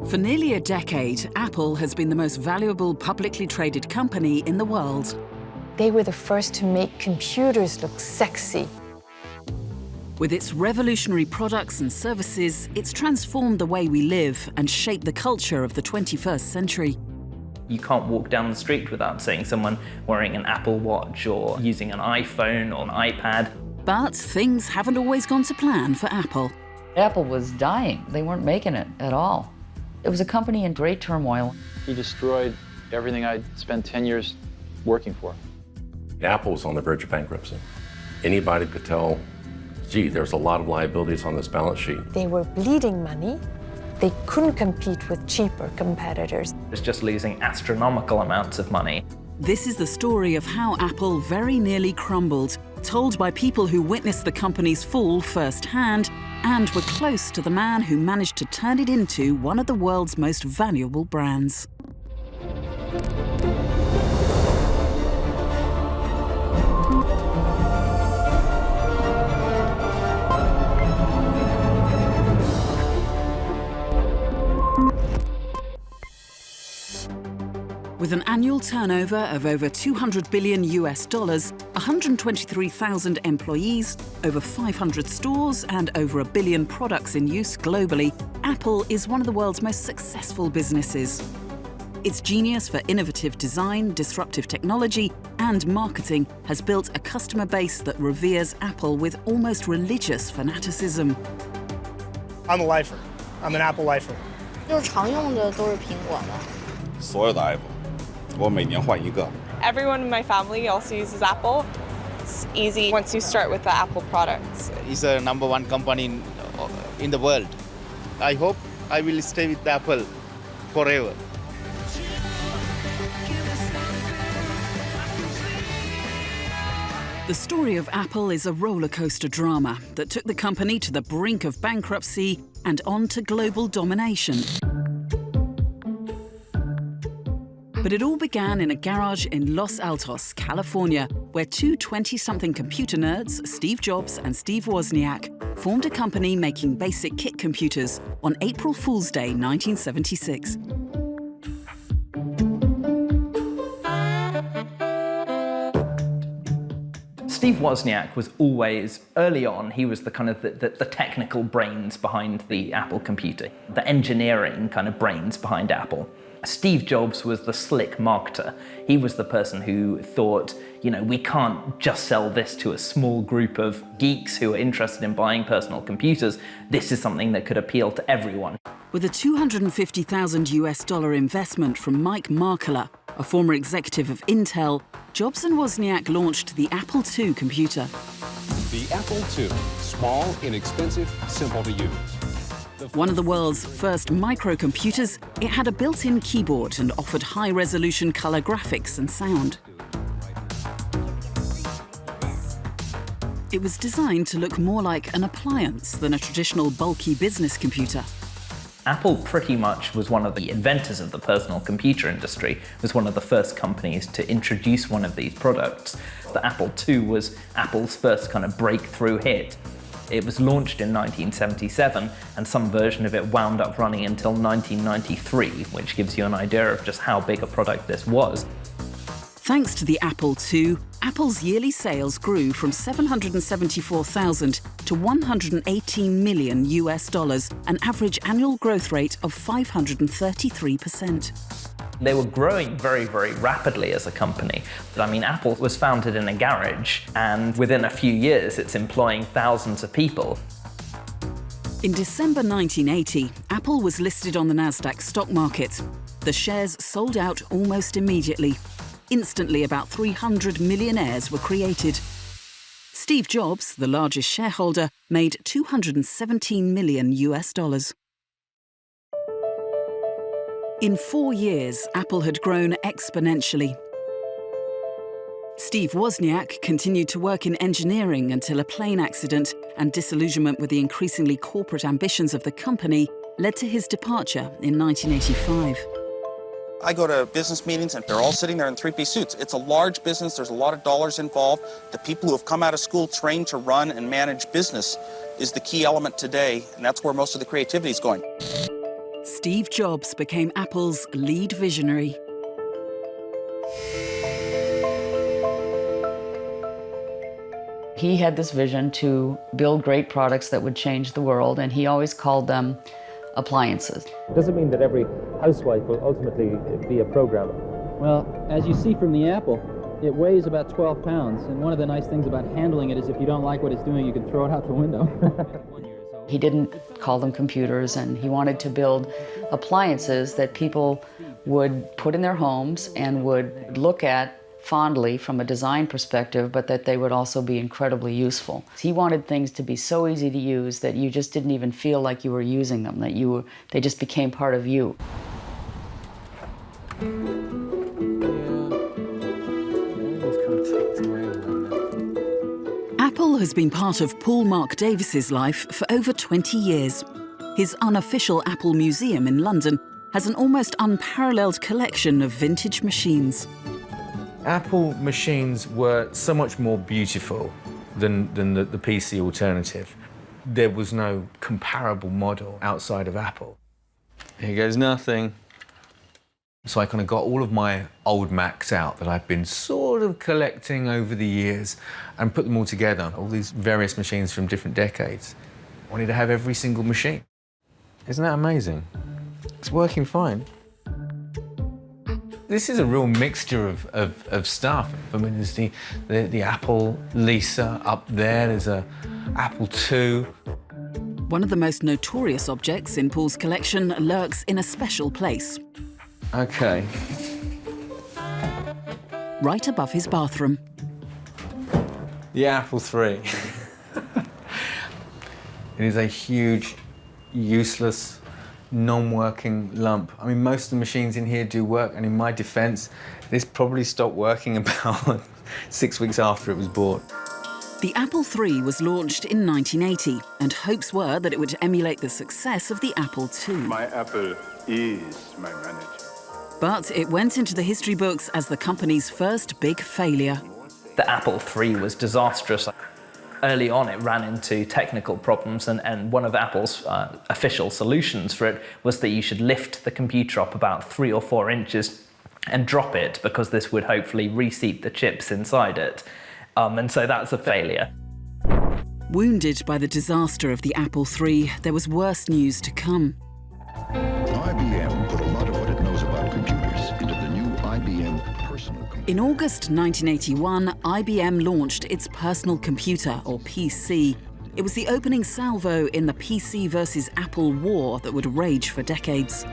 For nearly a decade, Apple has been the most valuable publicly traded company in the world. They were the first to make computers look sexy. With its revolutionary products and services, it's transformed the way we live and shaped the culture of the 21st century. You can't walk down the street without seeing someone wearing an Apple Watch or using an iPhone or an iPad. But things haven't always gone to plan for Apple. Apple was dying. They weren't making it at all. It was a company in great turmoil. He destroyed everything I'd spent 10 years working for. Apple was on the verge of bankruptcy. Anybody could tell, gee, there's a lot of liabilities on this balance sheet. They were bleeding money. They couldn't compete with cheaper competitors. It's just losing astronomical amounts of money. This is the story of how Apple very nearly crumbled, told by people who witnessed the company's fall firsthand and were close to the man who managed to turn it into one of the world's most valuable brands. With an annual turnover of over $200 billion, 123,000 employees, over 500 stores, and over 1 billion products in use globally, Apple is one of the world's most successful businesses. Its genius for innovative design, disruptive technology, and marketing has built a customer base that reveres Apple with almost religious fanaticism. I'm a lifer. I'm an Apple lifer. 就是常用的都是苹果的。所有的 iPhone， 我每年换一个。 Everyone in my family also uses Apple. It's easy once you start with the Apple products. It's the #1 company in the world. I hope I will stay with Apple forever. The story of Apple is a roller coaster drama that took the company to the brink of bankruptcy and on to global domination. But it all began in a garage in Los Altos, California, where two 20-something computer nerds, Steve Jobs and Steve Wozniak, formed a company making basic kit computers on April Fool's Day 1976. Steve Wozniak was always, early on, he was the kind of the technical brains behind the Apple computer, the engineering kind of brains behind Apple. Steve Jobs was the slick marketer. He was the person who thought, you know, we can't just sell this to a small group of geeks who are interested in buying personal computers. This is something that could appeal to everyone. With a $250,000 investment from Mike Markkula, a former executive of Intel, Jobs and Wozniak launched the Apple II computer. The Apple II, small, inexpensive, simple to use. One of the world's first microcomputers, it had a built-in keyboard and offered high-resolution color graphics and sound. It was designed to look more like an appliance than a traditional bulky business computer. Apple pretty much was one of the inventors of the personal computer industry, was one of the first companies to introduce one of these products. The Apple II was Apple's first kind of breakthrough hit. It was launched in 1977, and some version of it wound up running until 1993, which gives you an idea of just how big a product this was. Thanks to the Apple II, Apple's yearly sales grew from $774,000 to $118 million, an average annual growth rate of 533%. They were growing very, very rapidly as a company. I mean, Apple was founded in a garage, and within a few years, it's employing thousands of people. In December 1980, Apple was listed on the Nasdaq stock market. The shares sold out almost immediately. Instantly, about 300 millionaires were created. Steve Jobs, the largest shareholder, made $217 million. In 4 years, Apple had grown exponentially. Steve Wozniak continued to work in engineering until a plane accident and disillusionment with the increasingly corporate ambitions of the company led to his departure in 1985. I go to business meetings and they're all sitting there in three-piece suits. It's a large business, there's a lot of dollars involved. The people who have come out of school trained to run and manage business is the key element today, and that's where most of the creativity is going. Steve Jobs became Apple's lead visionary. He had this vision to build great products that would change the world, and he always called them appliances. Does it mean that every housewife will ultimately be a programmer? Well, as you see from the Apple, it weighs about 12 pounds, and one of the nice things about handling it is if you don't like what it's doing, you can throw it out the window. He didn't call them computers, and he wanted to build appliances that people would put in their homes and would look at fondly from a design perspective, but that they would also be incredibly useful. He wanted things to be so easy to use that you just didn't even feel like you were using them, that they just became part of you. Apple has been part of Paul Mark Davis's life for over 20 years. His unofficial Apple Museum in London has an almost unparalleled collection of vintage machines. Apple machines were so much more beautiful than the PC alternative. There was no comparable model outside of Apple. Here goes nothing. So I kind of got all of my old Macs out that I've been sort of collecting over the years and put them all together, all these various machines from different decades. I wanted to have every single machine. Isn't that amazing? It's working fine. This is a real mixture of stuff. I mean, there's the Apple Lisa up there, there's a Apple II. One of the most notorious objects in Paul's collection lurks in a special place. Okay. Right above his bathroom. The Apple III. It is a huge, useless, non-working lump. I mean, most of the machines in here do work, and in my defense, this probably stopped working about 6 weeks after it was bought. The Apple III was launched in 1980, and hopes were that it would emulate the success of the Apple II. My Apple is my manager. But it went into the history books as the company's first big failure. The Apple III was disastrous. Early on, it ran into technical problems, and one of Apple's official solutions for it was that you should lift the computer up about 3 or 4 inches and drop it, because this would hopefully reseat the chips inside it. And so that's a failure. Wounded by the disaster of the Apple III, there was worse news to come. IBM put a lot of what it knows about computers into the new IBM personal computer. In August 1981, IBM launched its personal computer, or PC. It was the opening salvo in the PC versus Apple war that would rage for decades.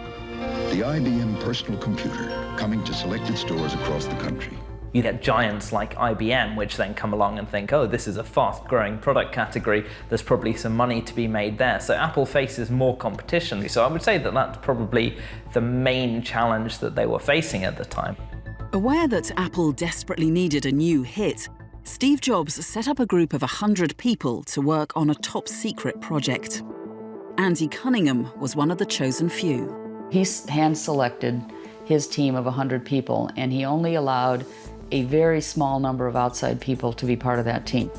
The IBM personal computer coming to selected stores across the country. You get giants like IBM, which then come along and think, oh, this is a fast-growing product category, there's probably some money to be made there. So Apple faces more competition. So I would say that that's probably the main challenge that they were facing at the time. Aware that Apple desperately needed a new hit, Steve Jobs set up a group of 100 people to work on a top-secret project. Andy Cunningham was one of the chosen few. He hand-selected his team of 100 people, and he only allowed a very small number of outside people to be part of that team.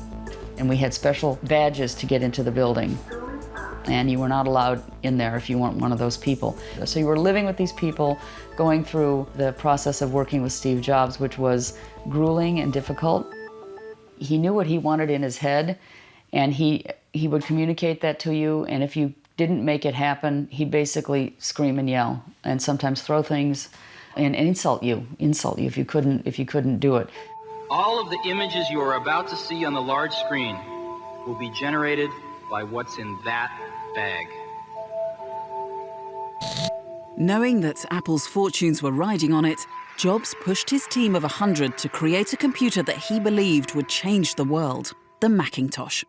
And we had special badges to get into the building, and you were not allowed in there if you weren't one of those people. So you were living with these people, going through the process of working with Steve Jobs, which was grueling and difficult. He knew what he wanted in his head, and he would communicate that to you, and if you didn't make it happen, he'd basically scream and yell, and sometimes throw things and insult you if you couldn't do it. All of the images you are about to see on the large screen will be generated by what's in that bag. Knowing that Apple's fortunes were riding on it, Jobs pushed his team of 100 to create a computer that he believed would change the world, the Macintosh.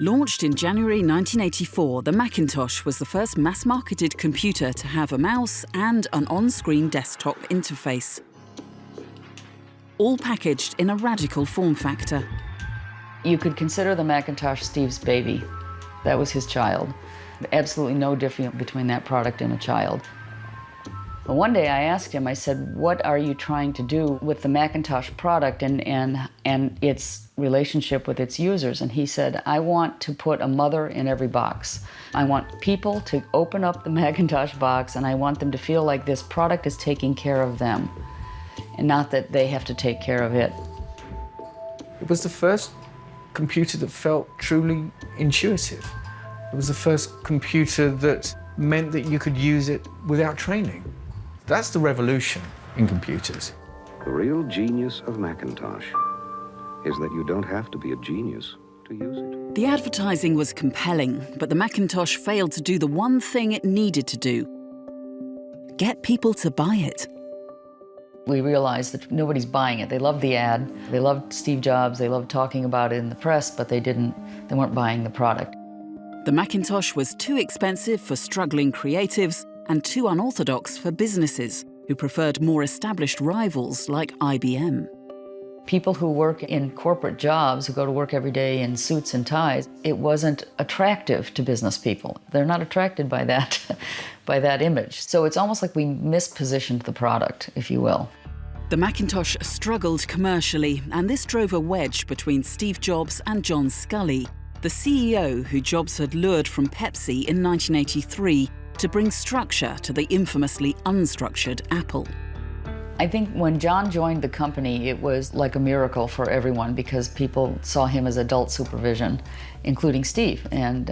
Launched in January 1984, the Macintosh was the first mass-marketed computer to have a mouse and an on-screen desktop interface. All packaged in a radical form factor. You could consider the Macintosh Steve's baby. That was his child. Absolutely no difference between that product and a child. But one day I asked him, I said, what are you trying to do with the Macintosh product and its relationship with its users? And he said, I want to put a mother in every box. I want people to open up the Macintosh box and I want them to feel like this product is taking care of them and not that they have to take care of it. It was the first computer that felt truly intuitive. It was the first computer that meant that you could use it without training. That's the revolution in computers. The real genius of Macintosh is that you don't have to be a genius to use it. The advertising was compelling, but the Macintosh failed to do the one thing it needed to do: get people to buy it. We realized that nobody's buying it. They loved the ad, they loved Steve Jobs, they loved talking about it in the press, but they weren't buying the product. The Macintosh was too expensive for struggling creatives and too unorthodox for businesses who preferred more established rivals like IBM. People who work in corporate jobs, who go to work every day in suits and ties, it wasn't attractive to business people. They're not attracted by that, by that image. So it's almost like we mispositioned the product, if you will. The Macintosh struggled commercially, and this drove a wedge between Steve Jobs and John Sculley, the CEO who Jobs had lured from Pepsi in 1983 to bring structure to the infamously unstructured Apple. I think when John joined the company, it was like a miracle for everyone because people saw him as adult supervision, including Steve. And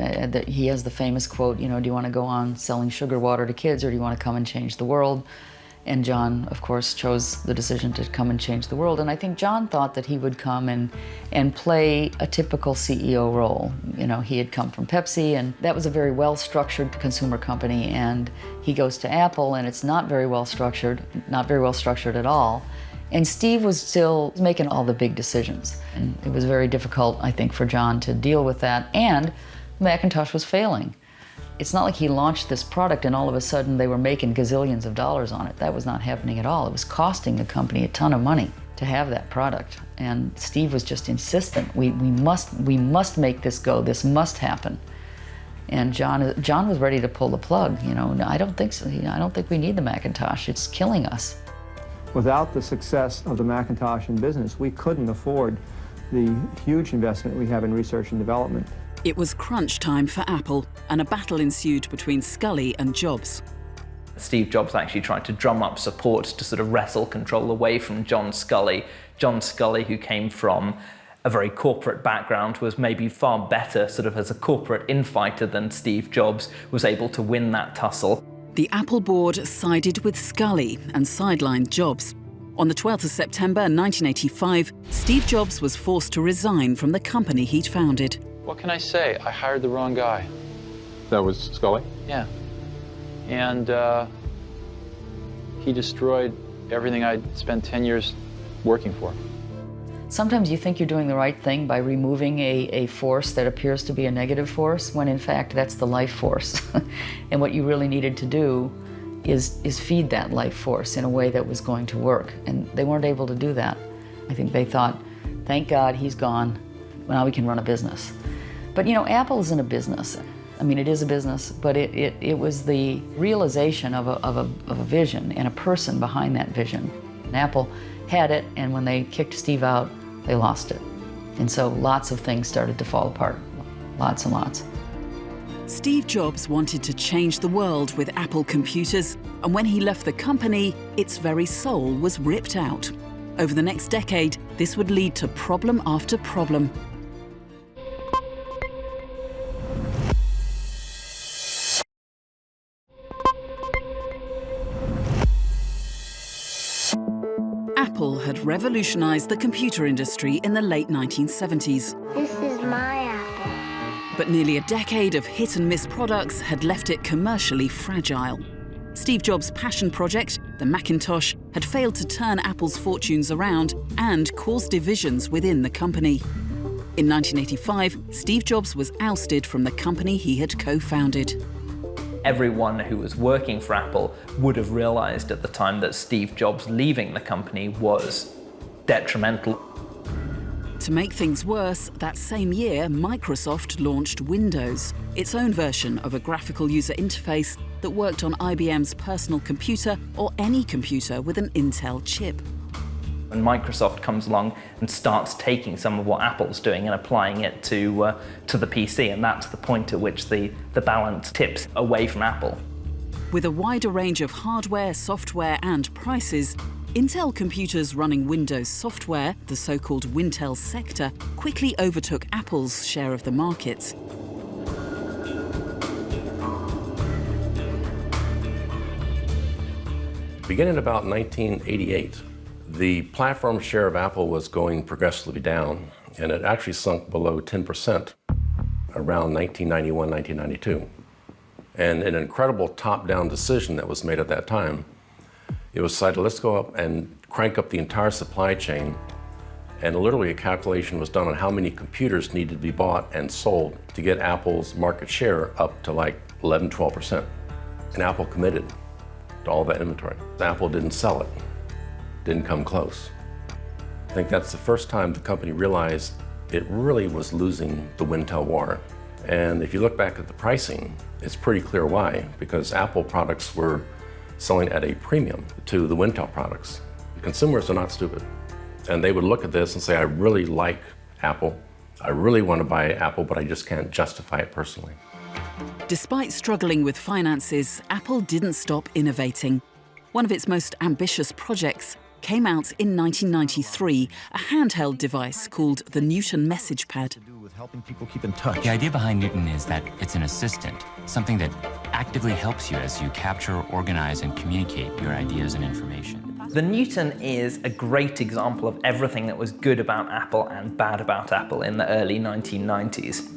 he has the famous quote, you know, do you want to go on selling sugar water to kids or do you want to come and change the world? And John, of course, chose the decision to come and change the world. And I think John thought that he would come and play a typical CEO role. You know, he had come from Pepsi, and that was a very well-structured consumer company. And he goes to Apple, and it's not very well-structured at all. And Steve was still making all the big decisions. And it was very difficult, I think, for John to deal with that. And Macintosh was failing. It's not like he launched this product and all of a sudden they were making gazillions of dollars on it. That was not happening at all. It was costing the company a ton of money to have that product. And Steve was just insistent, we must make this go, this must happen. And John was ready to pull the plug. You know, I don't think so. I don't think we need the Macintosh. It's killing us. Without the success of the Macintosh in business, we couldn't afford the huge investment we have in research and development. It was crunch time for Apple, and a battle ensued between Sculley and Jobs. Steve Jobs actually tried to drum up support to sort of wrestle control away from John Sculley. John Sculley, who came from a very corporate background, was maybe far better sort of as a corporate infighter than Steve Jobs, was able to win that tussle. The Apple board sided with Sculley and sidelined Jobs. On the 12th of September 1985, Steve Jobs was forced to resign from the company he'd founded. What can I say? I hired the wrong guy. That was Sculley? Yeah. And he destroyed everything I'd spent 10 years working for. Sometimes you think you're doing the right thing by removing a force that appears to be a negative force, when in fact that's the life force. And what you really needed to do is feed that life force in a way that was going to work. And they weren't able to do that. I think they thought, thank God he's gone, now we can run a business. But you know, Apple isn't a business. I mean, it is a business, but it was the realization of a vision and a person behind that vision. And Apple had it, and when they kicked Steve out, they lost it. And so lots of things started to fall apart, lots and lots. Steve Jobs wanted to change the world with Apple computers, and when he left the company, its very soul was ripped out. Over the next decade, this would lead to problem after problem. Apple had revolutionized the computer industry in the late 1970s. This is my apple. But nearly a decade of hit-and-miss products had left it commercially fragile. Steve Jobs' passion project, the Macintosh, had failed to turn Apple's fortunes around and caused divisions within the company. In 1985, Steve Jobs was ousted from the company he had co-founded. Everyone who was working for Apple would have realized at the time that Steve Jobs leaving the company was detrimental. To make things worse, that same year, Microsoft launched Windows, its own version of a graphical user interface that that worked on IBM's personal computer or any computer with an Intel chip. When Microsoft comes along and starts taking some of what Apple's doing and applying it to the PC, and that's the point at which the balance tips away from Apple. With a wider range of hardware, software and prices, Intel computers running Windows software, the so-called Wintel sector, quickly overtook Apple's share of the market. Beginning about 1988, the platform share of Apple was going progressively down, and it actually sunk below 10% around 1991, 1992. And an incredible top-down decision that was made at that time, it was decided, let's go up and crank up the entire supply chain, and literally a calculation was done on how many computers needed to be bought and sold to get Apple's market share up to like 11, 12%. And Apple committed to all that inventory. Apple didn't sell it. Didn't come close. I think that's the first time the company realized it really was losing the Wintel war. And if you look back at the pricing, it's pretty clear why, because Apple products were selling at a premium to the Wintel products. Consumers are not stupid. And they would look at this and say, I really like Apple. I really want to buy Apple, but I just can't justify it personally. Despite struggling with finances, Apple didn't stop innovating. One of its most ambitious projects came out in 1993, a handheld device called the Newton Message Pad. Helping people keep in touch. The idea behind Newton is that it's an assistant, something that actively helps you as you capture, organize, and communicate your ideas and information. The Newton is a great example of everything that was good about Apple and bad about Apple in the early 1990s.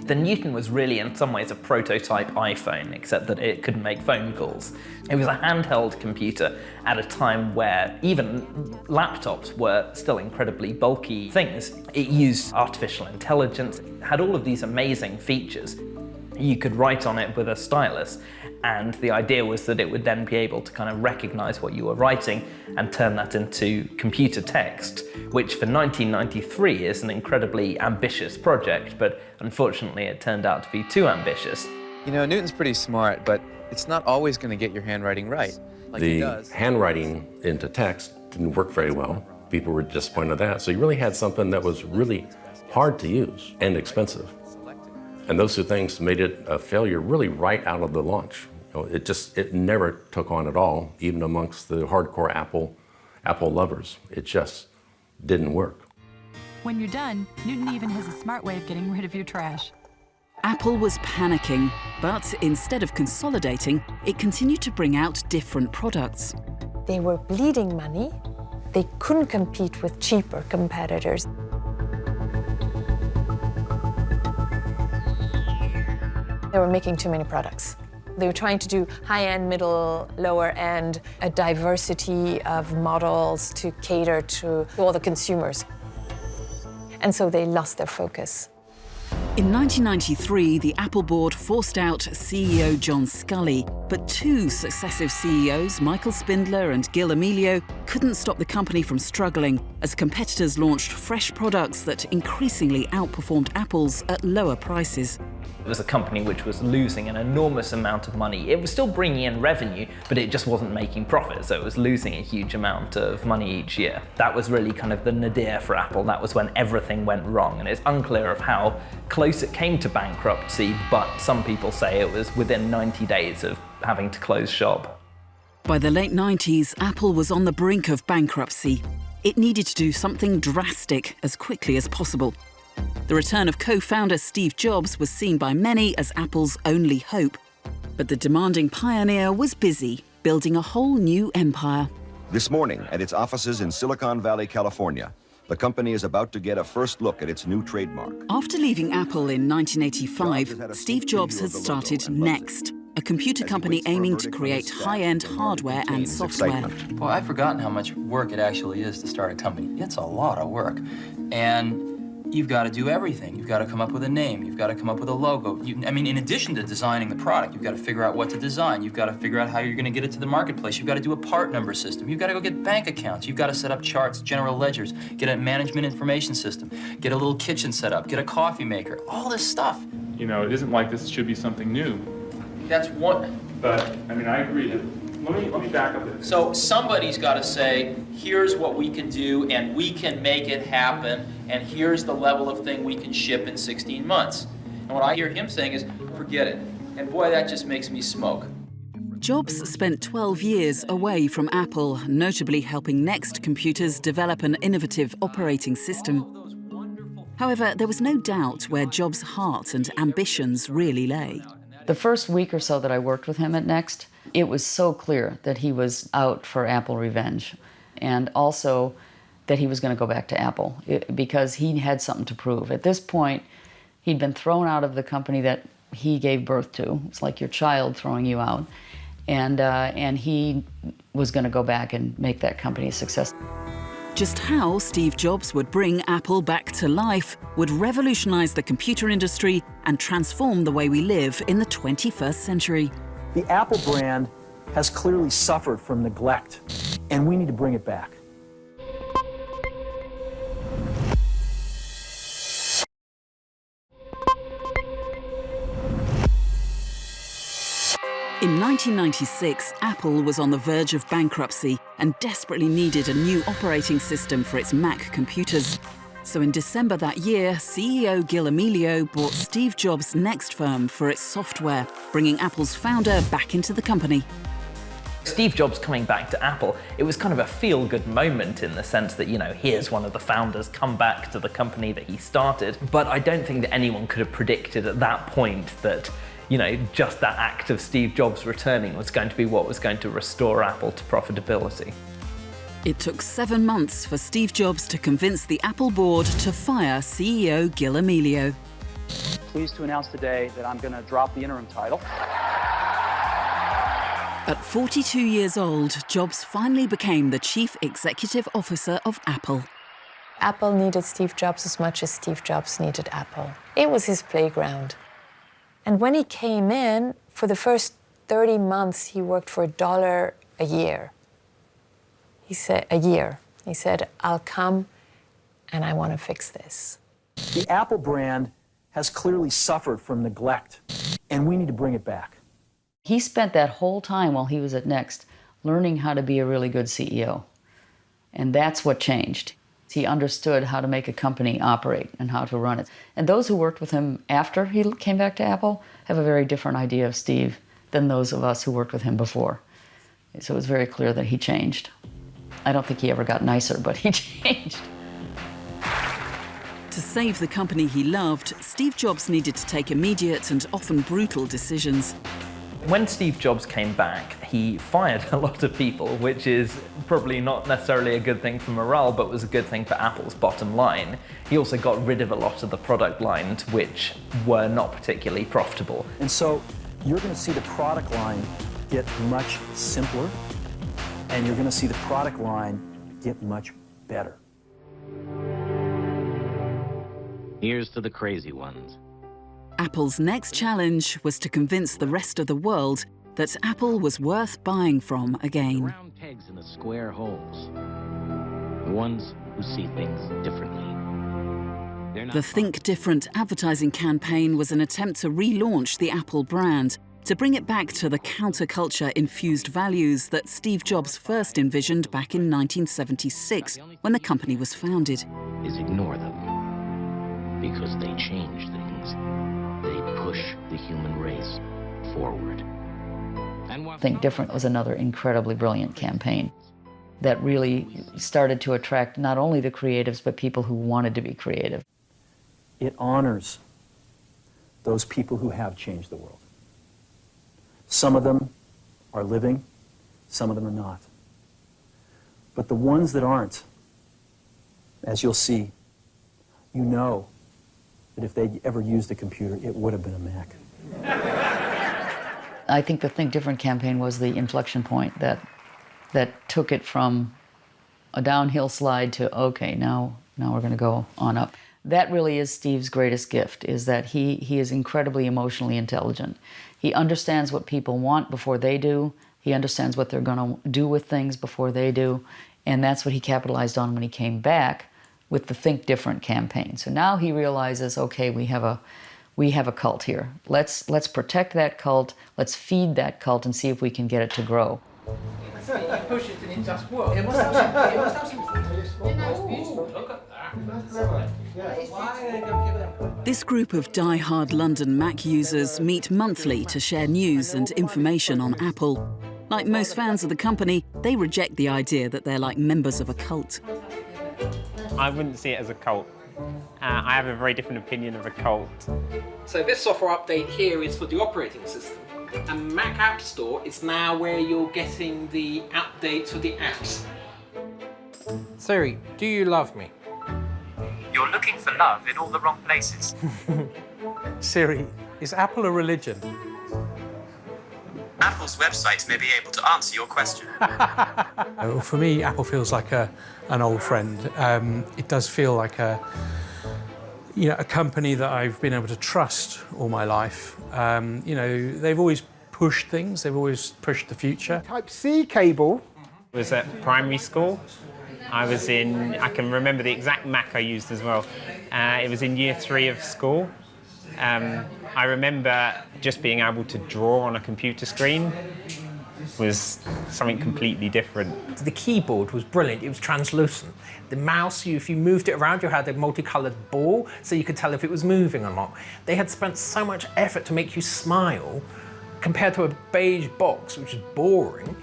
The Newton was really, in some ways, a prototype iPhone, except that it couldn't make phone calls. It was a handheld computer at a time where even laptops were still incredibly bulky things. It used artificial intelligence, it had all of these amazing features. You could write on it with a stylus, and the idea was that it would then be able to kind of recognize what you were writing and turn that into computer text, which for 1993 is an incredibly ambitious project, but unfortunately it turned out to be too ambitious. You know, Newton's pretty smart, but it's not always going to get your handwriting right. The handwriting into text didn't work very well. People were disappointed at that. So you really had something that was really hard to use and expensive. And those two things made it a failure really right out of the launch. You know, it never took on at all, even amongst the hardcore Apple lovers. It just didn't work. When you're done, Newton even has a smart way of getting rid of your trash. Apple was panicking, but instead of consolidating, it continued to bring out different products. They were bleeding money. They couldn't compete with cheaper competitors. They were making too many products. They were trying to do high-end, middle, lower-end, a diversity of models to cater to all the consumers. And so they lost their focus. In 1993, the Apple board forced out CEO John Sculley, but two successive CEOs, Michael Spindler and Gil Amelio, couldn't stop the company from struggling as competitors launched fresh products that increasingly outperformed Apple's at lower prices. It was a company which was losing an enormous amount of money. It was still bringing in revenue, but it just wasn't making profit, so it was losing a huge amount of money each year. That was really kind of the nadir for Apple. That was when everything went wrong, and it's unclear of how close it came to bankruptcy, but some people say it was within 90 days of having to close shop. By the late 90s, Apple was on the brink of bankruptcy. It needed to do something drastic as quickly as possible. The return of co-founder Steve Jobs was seen by many as Apple's only hope. But the demanding pioneer was busy, building a whole new empire. This morning, at its offices in Silicon Valley, California, the company is about to get a first look at its new trademark. After leaving Apple in 1985, Steve Jobs has started Next, a computer company aiming to create high-end hardware and software. Boy, I've forgotten how much work it actually is to start a company. It's a lot of work. And you've got to do everything. You've got to come up with a name. You've got to come up with a logo. In addition to designing the product, you've got to figure out what to design. You've got to figure out how you're going to get it to the marketplace. You've got to do a part number system. You've got to go get bank accounts. You've got to set up charts, general ledgers, get a management information system, get a little kitchen set up, get a coffee maker, all this stuff. You know, it isn't like this should be something new. That's one. But, I mean, I agree that, let me back up a bit. So somebody's got to say, here's what we can do, and we can make it happen, and here's the level of thing we can ship in 16 months. And what I hear him saying is, forget it. And boy, that just makes me smoke. Jobs spent 12 years away from Apple, notably helping Next Computers develop an innovative operating system. However, there was no doubt where Jobs' heart and ambitions really lay. The first week or so that I worked with him at Next, it was so clear that he was out for Apple revenge, and also that he was going to go back to Apple because he had something to prove. At this point, he'd been thrown out of the company that he gave birth to. It's like your child throwing you out. And he was going to go back and make that company a success. Just how Steve Jobs would bring Apple back to life would revolutionize the computer industry and transform the way we live in the 21st century. The Apple brand has clearly suffered from neglect, and we need to bring it back. In 1996, Apple was on the verge of bankruptcy and desperately needed a new operating system for its Mac computers. So in December that year, CEO Gil Amelio bought Steve Jobs' Next firm for its software, bringing Apple's founder back into the company. Steve Jobs coming back to Apple, it was kind of a feel-good moment in the sense that, you know, here's one of the founders come back to the company that he started. But I don't think that anyone could have predicted at that point that, you know, just that act of Steve Jobs returning was going to be what was going to restore Apple to profitability. It took 7 months for Steve Jobs to convince the Apple board to fire CEO Gil Amelio. Pleased to announce today that I'm going to drop the interim title. At 42 years old, Jobs finally became the chief executive officer of Apple. Apple needed Steve Jobs as much as Steve Jobs needed Apple. It was his playground. And when he came in, for the first 30 months, he worked for $1 a year. He said, He said, I'll come and I want to fix this. The Apple brand has clearly suffered from neglect, and we need to bring it back. He spent that whole time while he was at Next learning how to be a really good CEO. And that's what changed. He understood how to make a company operate and how to run it. And those who worked with him after he came back to Apple have a very different idea of Steve than those of us who worked with him before. So it was very clear that he changed. I don't think he ever got nicer, but he changed. To save the company he loved, Steve Jobs needed to take immediate and often brutal decisions. When Steve Jobs came back, he fired a lot of people, which is probably not necessarily a good thing for morale, but was a good thing for Apple's bottom line. He also got rid of a lot of the product lines which were not particularly profitable. And so you're going to see the product line get much simpler, and you're going to see the product line get much better. Here's to the crazy ones. Apple's next challenge was to convince the rest of the world that Apple was worth buying from again. Round pegs in the square holes. The ones who see things differently. The Think Different advertising campaign was an attempt to relaunch the Apple brand, to bring it back to the counterculture-infused values that Steve Jobs first envisioned back in 1976, when the company was founded. Is ignore them, because they change things. They push the human race forward. Think Different was another incredibly brilliant campaign that really started to attract not only the creatives, but people who wanted to be creative. It honors those people who have changed the world. Some of them are living, some of them are not. But the ones that aren't, as you'll see, you know that if they'd ever used a computer, it would have been a Mac. I think the Think Different campaign was the inflection point that took it from a downhill slide to, okay, now we're going to go on up. That really is Steve's greatest gift, is that he is incredibly emotionally intelligent. He understands what people want before they do. He understands what they're going to do with things before they do. And that's what he capitalized on when he came back with the Think Different campaign. So now he realizes, okay, we have we have a cult here. Let's protect that cult, let's feed that cult and see if we can get it to grow. Push it and it just works. It must have something. It must have something. It's beautiful. Look at that. This group of die-hard London Mac users meet monthly to share news and information on Apple. Like most fans of the company, they reject the idea that they're like members of a cult. I wouldn't see it as a cult. I have a very different opinion of a cult. So this software update here is for the operating system. And Mac App Store is now where you're getting the updates for the apps. Siri, do you love me? You're looking for love in all the wrong places. Siri, is Apple a religion? Apple's website may be able to answer your question. For me, Apple feels like an old friend. It does feel like a company that I've been able to trust all my life. They've always pushed things. They've always pushed the future. Type-C cable. I was at primary school. I can remember the exact Mac I used as well. It was in year 3 of school. I remember just being able to draw on a computer screen was something completely different. The keyboard was brilliant. It was translucent. The mouse, if you moved it around, you had a multicolored ball, so you could tell if it was moving or not. They had spent so much effort to make you smile, compared to a beige box, which is boring.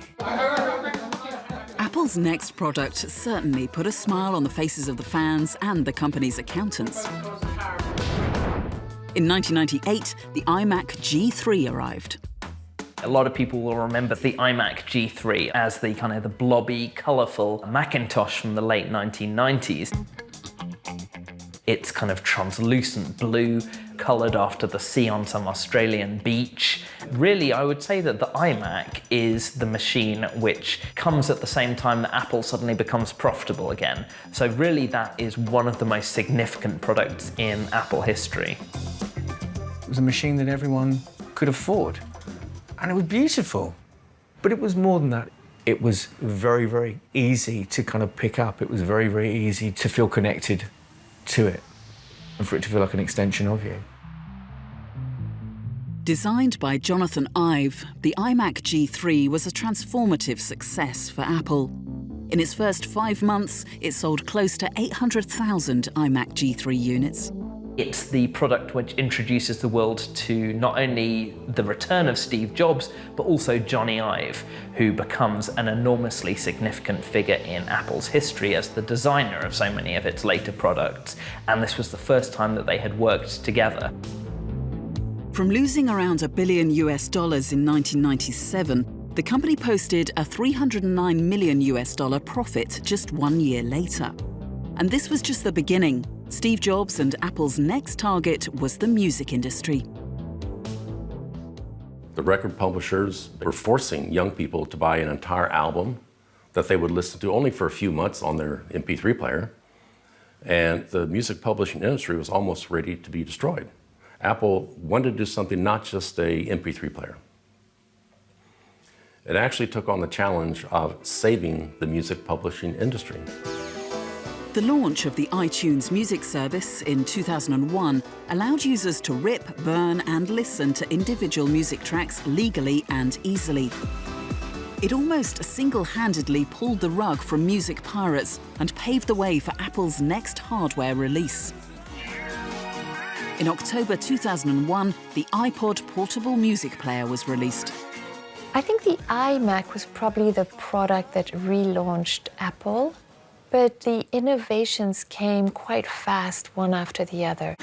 Apple's next product certainly put a smile on the faces of the fans and the company's accountants. In 1998, the iMac G3 arrived. A lot of people will remember the iMac G3 as the kind of the blobby, colourful Macintosh from the late 1990s. It's kind of translucent blue, coloured after the sea on some Australian beach. Really, I would say that the iMac is the machine which comes at the same time that Apple suddenly becomes profitable again. So really, that is one of the most significant products in Apple history. It was a machine that everyone could afford. And it was beautiful. But it was more than that. It was very, very easy to kind of pick up. It was very, very easy to feel connected to it and for it to feel like an extension of you. Designed by Jonathan Ive, the iMac G3 was a transformative success for Apple. In its first 5 months, it sold close to 800,000 iMac G3 units. It's the product which introduces the world to not only the return of Steve Jobs, but also Johnny Ive, who becomes an enormously significant figure in Apple's history as the designer of so many of its later products. And this was the first time that they had worked together. From losing around $1 billion in 1997, the company posted a $309 million profit just 1 year later. And this was just the beginning. Steve Jobs and Apple's next target was the music industry. The record publishers were forcing young people to buy an entire album that they would listen to only for a few months on their MP3 player. And the music publishing industry was almost ready to be destroyed. Apple wanted to do something, not just a MP3 player. It actually took on the challenge of saving the music publishing industry. The launch of the iTunes music service in 2001 allowed users to rip, burn, and listen to individual music tracks legally and easily. It almost single-handedly pulled the rug from music pirates and paved the way for Apple's next hardware release. In October 2001, the iPod portable music player was released. I think the iMac was probably the product that relaunched Apple. But the innovations came quite fast, one after the other.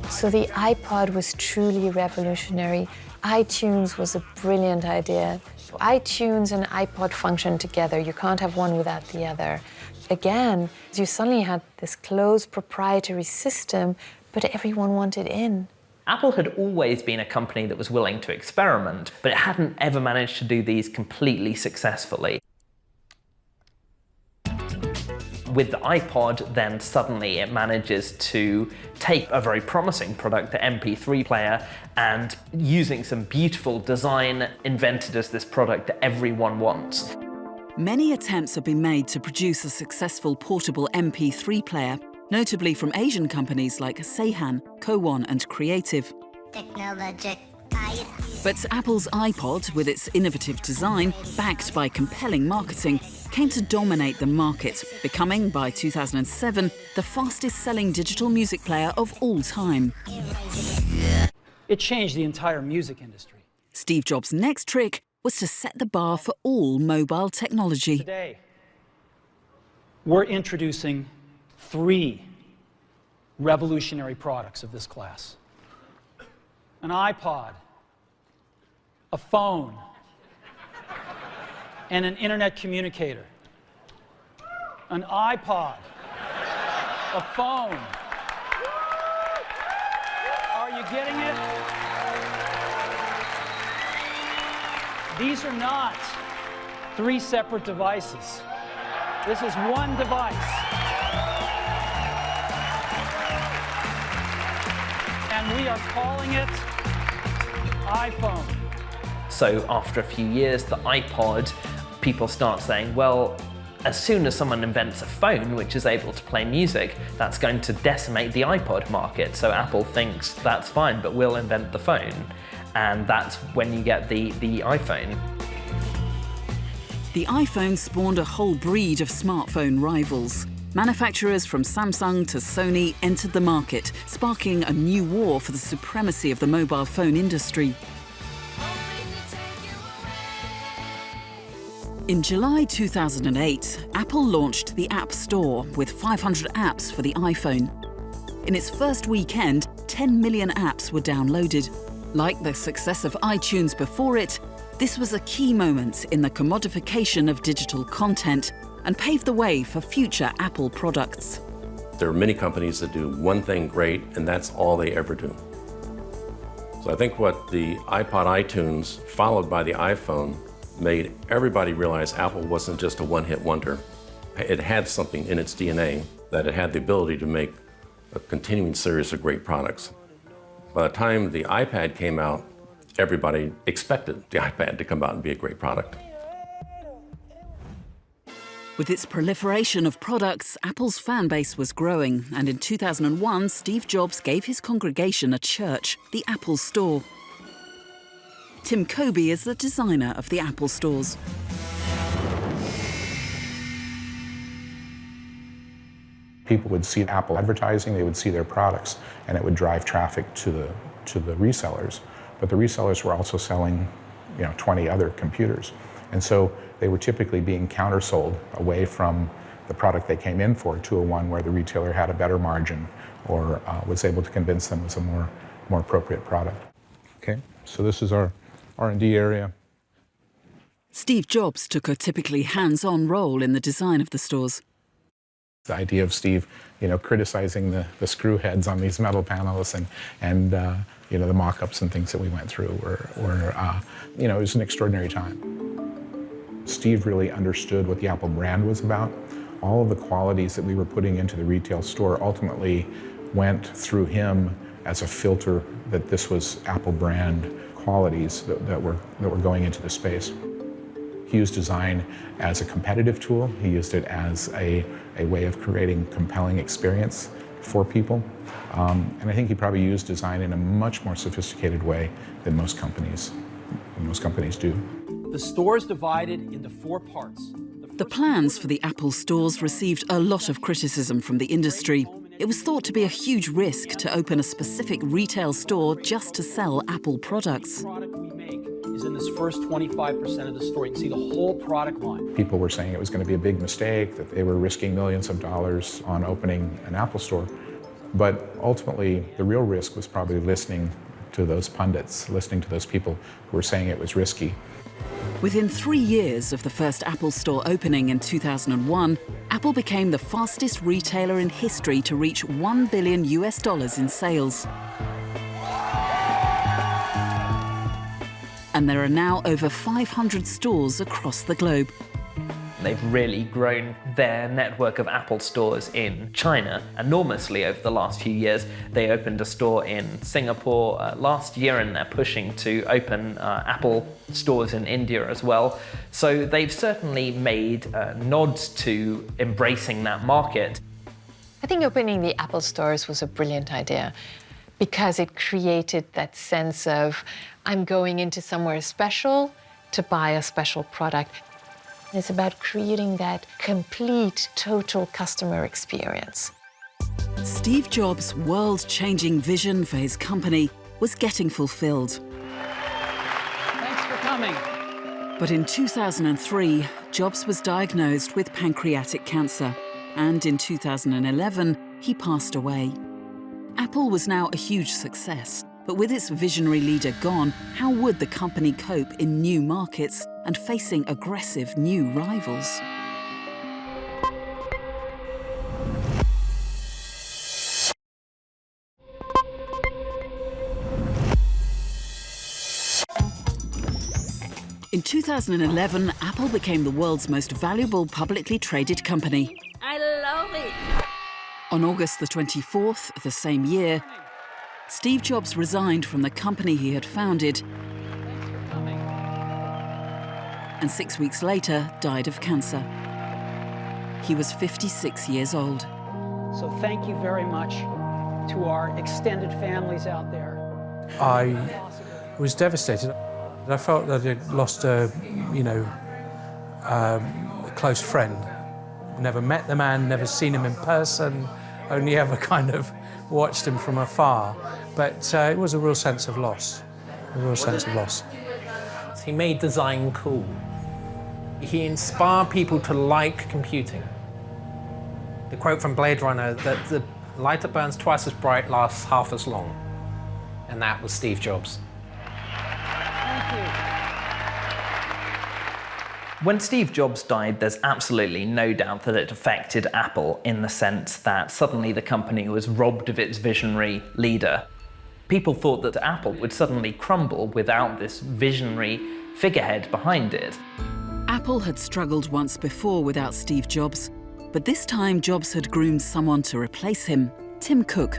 So the iPod was truly revolutionary. iTunes was a brilliant idea. iTunes and iPod function together. You can't have one without the other. Again, you suddenly had this closed proprietary system, but everyone wanted in. Apple had always been a company that was willing to experiment, but it hadn't ever managed to do these completely successfully. With the iPod, then suddenly it manages to take a very promising product, the MP3 player, and using some beautiful design, invented as this product that everyone wants. Many attempts have been made to produce a successful portable MP3 player, notably from Asian companies like Seihan, Kowon and Creative. Technologic. But Apple's iPod, with its innovative design, backed by compelling marketing, came to dominate the market, becoming, by 2007, the fastest-selling digital music player of all time. It changed the entire music industry. Steve Jobs' next trick was to set the bar for all mobile technology. Today, we're introducing 3 revolutionary products of this class. An iPod, a phone, and an internet communicator. An iPod, a phone. Are you getting it? These are not 3 separate devices. This is one device. And we are calling it iPhone. So after a few years, the iPod, people start saying, well, as soon as someone invents a phone which is able to play music, that's going to decimate the iPod market. So Apple thinks that's fine, but we'll invent the phone. And that's when you get the iPhone. The iPhone spawned a whole breed of smartphone rivals. Manufacturers from Samsung to Sony entered the market, sparking a new war for the supremacy of the mobile phone industry. In July 2008, Apple launched the App Store with 500 apps for the iPhone. In its first weekend, 10 million apps were downloaded. Like the success of iTunes before it, this was a key moment in the commodification of digital content and paved the way for future Apple products. There are many companies that do one thing great, and that's all they ever do. So I think what the iPod iTunes, followed by the iPhone, made everybody realize Apple wasn't just a one-hit wonder. It had something in its DNA, that it had the ability to make a continuing series of great products. By the time the iPad came out, everybody expected the iPad to come out and be a great product. With its proliferation of products, Apple's fan base was growing, and in 2001, Steve Jobs gave his congregation a church, the Apple Store. Tim Kobe is the designer of the Apple stores. People would see Apple advertising, they would see their products, and it would drive traffic to the resellers. But the resellers were also selling, 20 other computers. And so they were typically being countersold away from the product they came in for to a one where the retailer had a better margin or was able to convince them it was a more appropriate product. Okay, so this is our R&D area. Steve Jobs took a typically hands-on role in the design of the stores. The idea of Steve, criticizing the screw heads on these metal panels and the mock-ups and things that we went through were it was an extraordinary time. Steve really understood what the Apple brand was about. All of the qualities that we were putting into the retail store ultimately went through him as a filter that this was Apple brand qualities that were going into the space. He used design as a competitive tool. He used it as a way of creating compelling experience for people. And I think he probably used design in a much more sophisticated way than most companies do. The store is divided into 4 parts. The plans for the Apple stores received a lot of criticism from the industry. It was thought to be a huge risk to open a specific retail store just to sell Apple products. The product we make is in this first 25% of the store. You can see the whole product line. People were saying it was going to be a big mistake, that they were risking millions of dollars on opening an Apple store. But ultimately, the real risk was probably listening to those pundits, listening to those people who were saying it was risky. Within 3 years of the first Apple store opening in 2001, Apple became the fastest retailer in history to reach $1 billion in sales. And there are now over 500 stores across the globe. They've really grown their network of Apple stores in China enormously over the last few years. They opened a store in Singapore last year, and they're pushing to open Apple stores in India as well. So they've certainly made nods to embracing that market. I think opening the Apple stores was a brilliant idea because it created that sense of I'm going into somewhere special to buy a special product. It's about creating that complete, total customer experience. Steve Jobs' world-changing vision for his company was getting fulfilled. Thanks for coming. But in 2003, Jobs was diagnosed with pancreatic cancer, and in 2011, he passed away. Apple was now a huge success, but with its visionary leader gone, how would the company cope in new markets and facing aggressive new rivals? In 2011, Apple became the world's most valuable publicly traded company. I love it. On August the 24th of the same year, Steve Jobs resigned from the company he had founded and 6 weeks later died of cancer. He was 56 years old. So thank you very much to our extended families out there. I was devastated. I felt that I'd lost a close friend. Never met the man, never seen him in person, only ever kind of watched him from afar. But it was a real sense of loss, a real sense of loss. He made design cool. He inspired people to like computing. The quote from Blade Runner, that the light that burns twice as bright lasts half as long. And that was Steve Jobs. When Steve Jobs died, there's absolutely no doubt that it affected Apple in the sense that suddenly the company was robbed of its visionary leader. People thought that Apple would suddenly crumble without this visionary figurehead behind it. Apple had struggled once before without Steve Jobs, but this time Jobs had groomed someone to replace him, Tim Cook.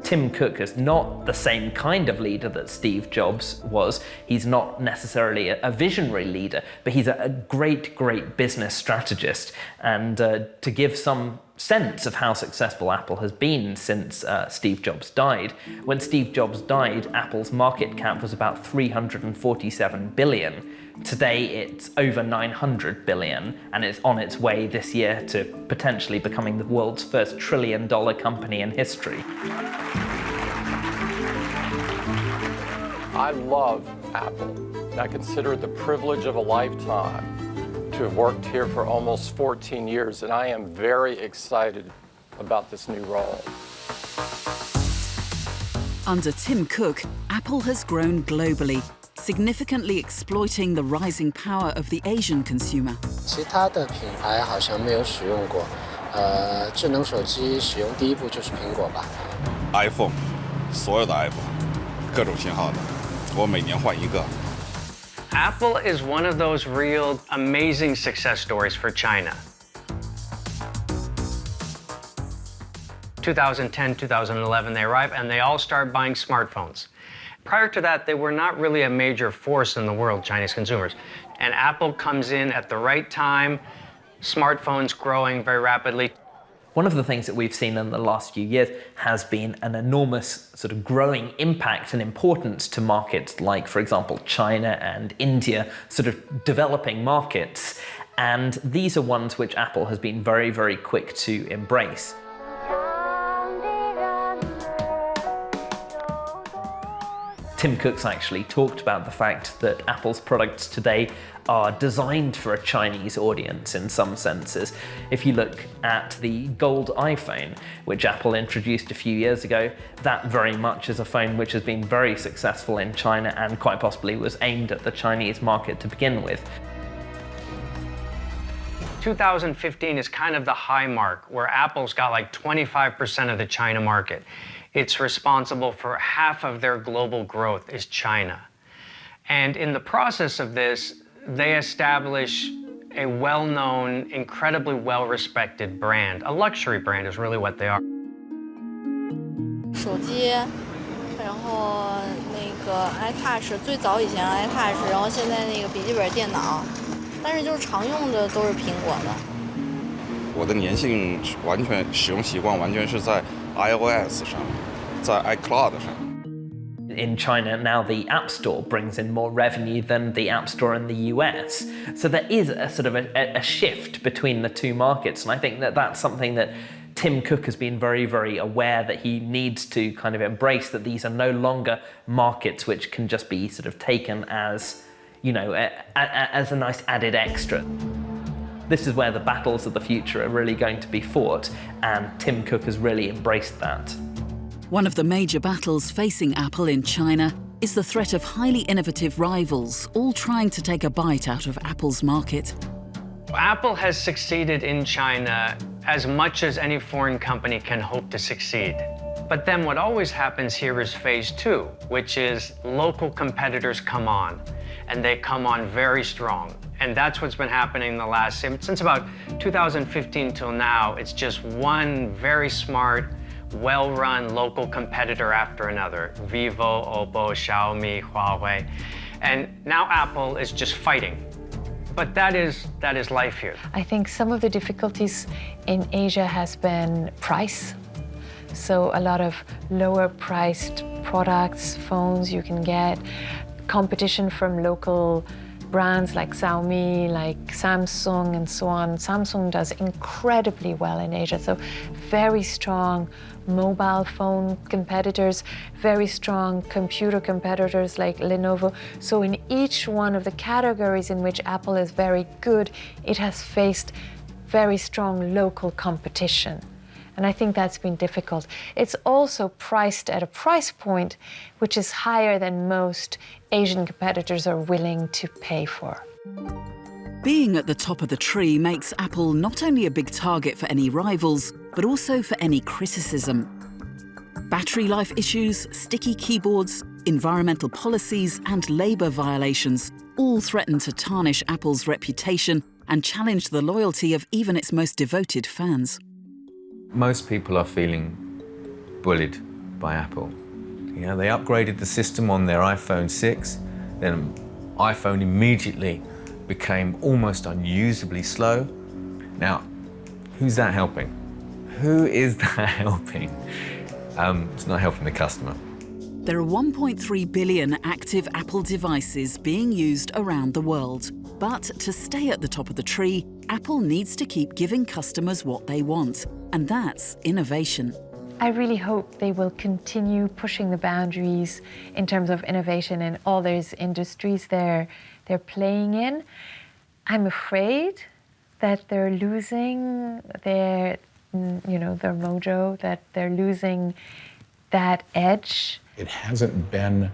Tim Cook is not the same kind of leader that Steve Jobs was. He's not necessarily a visionary leader, but he's a great, great business strategist. And to give some sense of how successful Apple has been since Steve Jobs died, when Steve Jobs died, Apple's market cap was about $347 billion. Today, it's over $900 billion, and it's on its way this year to potentially becoming the world's first trillion-dollar company in history. I love Apple. I consider it the privilege of a lifetime to have worked here for almost 14 years, and I am very excited about this new role. Under Tim Cook, Apple has grown globally, significantly exploiting the rising power of the Asian consumer. 其他的品牌好像没有使用过，智能手机使用第一步就是苹果吧。iPhone， 所有的 iPhone， 各种型号的，我每年换一个。Apple is one of those real amazing success stories for China. 2010, 2011, they arrive and they all start buying smartphones. Prior to that, they were not really a major force in the world, Chinese consumers. And Apple comes in at the right time, smartphones growing very rapidly. One of the things that we've seen in the last few years has been an enormous sort of growing impact and importance to markets like, for example, China and India, sort of developing markets. And these are ones which Apple has been very, very quick to embrace. Tim Cook's actually talked about the fact that Apple's products today are designed for a Chinese audience in some senses. If you look at the gold iPhone, which Apple introduced a few years ago, that very much is a phone which has been very successful in China and quite possibly was aimed at the Chinese market to begin with. 2015 is kind of the high mark where Apple's got like 25% of the China market. It's responsible for half of their global growth is China. And in the process of this, they establish a well-known, incredibly well-respected brand. A luxury brand is really what they are. 手机，然后那个 iTouch， 最早以前 iTouch， 然后现在那个笔记本电脑，但是就是常用的都是苹果的。我的粘性完全使用习惯完全是在 iOS 上，在 iCloud 上。In China now, the App Store brings in more revenue than the App Store in the US. So there is a sort of a shift between the two markets, and I think that that's something that Tim Cook has been very, very aware that he needs to kind of embrace, that these are no longer markets which can just be sort of taken as, you know, as a nice added extra. This is where the battles of the future are really going to be fought, and Tim Cook has really embraced that. One of the major battles facing Apple in China is the threat of highly innovative rivals, all trying to take a bite out of Apple's market. Apple has succeeded in China as much as any foreign company can hope to succeed. But then what always happens here is phase two, which is local competitors come on, and they come on very strong. And that's what's been happening since about 2015 till now. It's just one very smart, well-run local competitor after another. Vivo, Oppo, Xiaomi, Huawei. And now Apple is just fighting. But that is life here. I think some of the difficulties in Asia has been price. So a lot of lower priced products, phones you can get, competition from local brands like Xiaomi, like Samsung and so on. Samsung does incredibly well in Asia. So very strong mobile phone competitors, very strong computer competitors like Lenovo. So in each one of the categories in which Apple is very good, it has faced very strong local competition. And I think that's been difficult. It's also priced at a price point which is higher than most Asian competitors are willing to pay for. Being at the top of the tree makes Apple not only a big target for any rivals, but also for any criticism. Battery life issues, sticky keyboards, environmental policies, and labour violations all threaten to tarnish Apple's reputation and challenge the loyalty of even its most devoted fans. Most people are feeling bullied by Apple. You know, they upgraded the system on their iPhone 6, then iPhone immediately became almost unusably slow. Now, who's that helping? Who is that helping? It's not helping the customer. There are 1.3 billion active Apple devices being used around the world. But to stay at the top of the tree, Apple needs to keep giving customers what they want, and that's innovation. I really hope they will continue pushing the boundaries in terms of innovation in all those industries they're playing in. I'm afraid that they're losing their mojo, that they're losing that edge. It hasn't been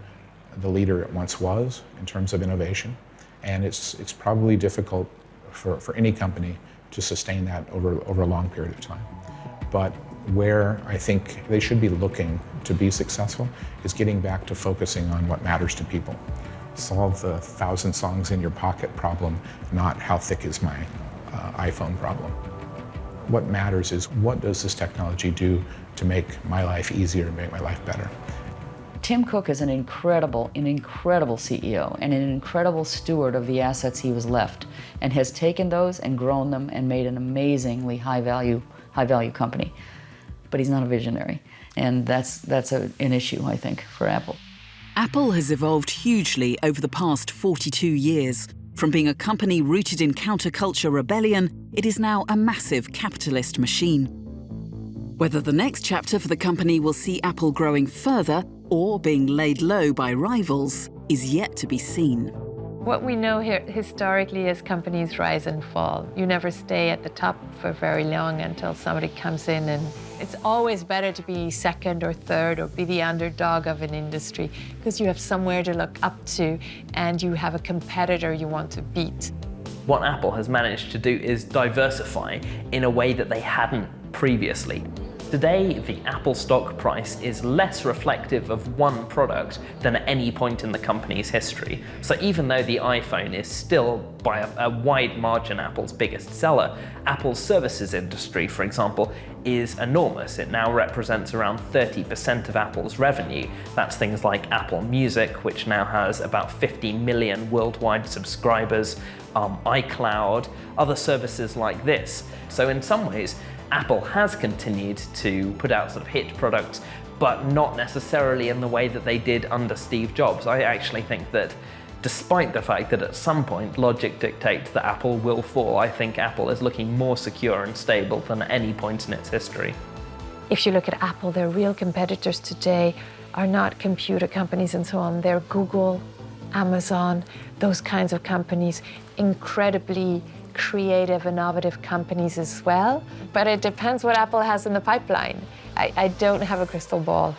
the leader it once was in terms of innovation, and it's probably difficult for any company to sustain that over a long period of time. But where I think they should be looking to be successful is getting back to focusing on what matters to people. Solve the 1,000 songs in your pocket problem, not how thick is my iPhone problem. What matters is what does this technology do to make my life easier and make my life better. Tim Cook is an incredible CEO and an incredible steward of the assets he was left, and has taken those and grown them and made an amazingly high value company. But he's not a visionary, and that's an issue, I think, for Apple. Apple has evolved hugely over the past 42 years. From being a company rooted in counterculture rebellion, it is now a massive capitalist machine. Whether the next chapter for the company will see Apple growing further or being laid low by rivals is yet to be seen. What we know here historically is companies rise and fall. You never stay at the top for very long until somebody comes in, and it's always better to be second or third or be the underdog of an industry, because you have somewhere to look up to and you have a competitor you want to beat. What Apple has managed to do is diversify in a way that they hadn't previously. Today, the Apple stock price is less reflective of one product than at any point in the company's history. So even though the iPhone is still by a wide margin Apple's biggest seller, Apple's services industry, for example, is enormous. It now represents around 30% of Apple's revenue. That's things like Apple Music, which now has about 50 million worldwide subscribers, iCloud, other services like this. So in some ways, Apple has continued to put out sort of hit products, but not necessarily in the way that they did under Steve Jobs. I actually think that despite the fact that at some point logic dictates that Apple will fall, I think Apple is looking more secure and stable than at any point in its history. If you look at Apple, their real competitors today are not computer companies and so on. They're Google, Amazon, those kinds of companies, incredibly creative, innovative companies as well. But it depends what Apple has in the pipeline. I don't have a crystal ball.